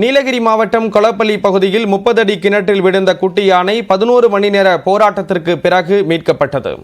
நீலகிரி மாவட்டம் கொளப்பள்ளி பகுதியில் 30 அடி கிணற்றில் விழுந்த குட்டி யானை 11 மணி நேர போராட்டத்திற்கு பிறகு மீட்கப்பட்டது.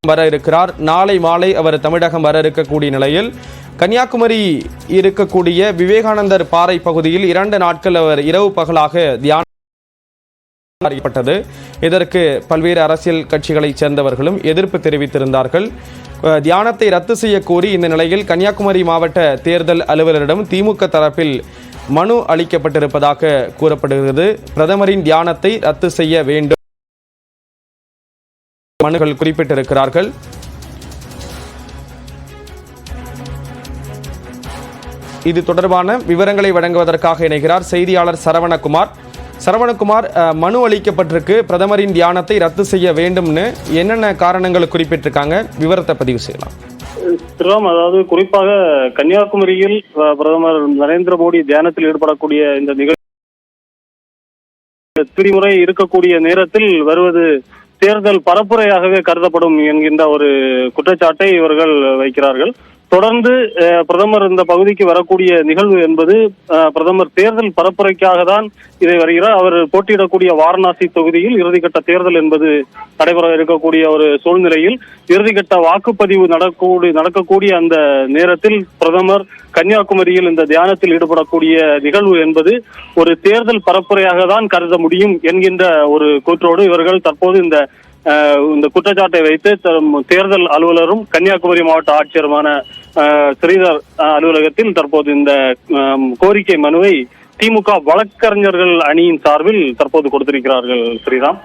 வர இருக்கிறார். நாளை மாலை அவர் தமிழகம் வர இருக்கக்கூடிய நிலையில் கன்னியாகுமரி இருக்கக்கூடிய விவேகானந்தர் பாறை பகுதியில் 2 நாட்கள் அவர் இரவு பகலாக தியானம். இதற்கு பல்வேறு அரசியல் கட்சிகளைச் சேர்ந்தவர்களும் எதிர்ப்பு தெரிவித்திருந்தார்கள். தியானத்தை ரத்து செய்ய கோரி இந்த நிலையில் கன்னியாகுமரி மாவட்ட தேர்தல் அலுவலரிடம் திமுக தரப்பில் மனு அளிக்கப்பட்டிருப்பதாக கூறப்படுகிறது. பிரதமரின் தியானத்தை ரத்து செய்ய வேண்டும் மனுகள் குறிப்பிட்டிருக்கிறார்கள். இது தொடர்பான விவரங்களை வழங்குவதற்காக இணைகிறார் செய்தியாளர் சரவணகுமார். மனு அளிக்கப்பட்டிருக்கு, பிரதமரின் தியானத்தை ரத்து செய்ய வேண்டும்னு என்னென்ன காரணங்களை குறிப்பிட்டிருக்காங்க, விவரத்தை பதிவு செய்யலாம். அதாவது குறிப்பாக கன்னியாகுமரியில் பிரதமர் நரேந்திர மோடி தியானத்தில் ஈடுபடக்கூடிய இந்த நிகழ்ச்சி முறை இருக்கக்கூடிய நேரத்தில் வருவது தேர்தல் பரப்புரையாகவே கருதப்படும் என்கின்ற ஒரு குற்றச்சாட்டை இவர்கள் வைக்கிறார்கள். தொடர்ந்து பிரதமர் இந்த பகுதிக்கு வரக்கூடிய நிகழ்வு என்பது பிரதமர் தேர்தல் பரப்புரைக்காக தான் இதை வருகிறார். அவர் போட்டியிடக்கூடிய வாரணாசி தொகுதியில் இறுதிக்கட்ட தேர்தல் என்பது நடைபெற இருக்கக்கூடிய ஒரு சூழ்நிலையில் இறுதிக்கட்ட வாக்குப்பதிவு நடக்கக்கூடிய அந்த நேரத்தில் பிரதமர் கன்னியாகுமரியில் இந்த தியானத்தில் ஈடுபடக்கூடிய நிகழ்வு என்பது ஒரு தேர்தல் பரப்புரையாக தான் கருத முடியும் என்கின்ற ஒரு கூற்றோடு இவர்கள் தற்போது இந்த குற்றச்சாட்டை வைத்து தேர்தல் அலுவலரும் கன்னியாகுமரி மாவட்ட ஆட்சியருமான ஸ்ரீதர் அலுவலகத்தில் தற்போது இந்த கோரிக்கை மனுவை திமுக வழக்கறிஞர்கள் அணியின் சார்பில் தற்போது கொடுத்திருக்கிறார்கள். ஸ்ரீராம்,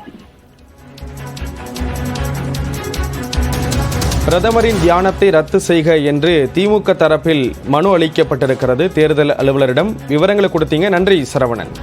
பிரதமரின் தியானத்தை ரத்து செய்க என்று திமுக தரப்பில் மனு அளிக்கப்பட்டிருக்கிறது தேர்தல் அலுவலரிடம். விவரங்களை கொடுத்தீங்க, நன்றி சரவணன்.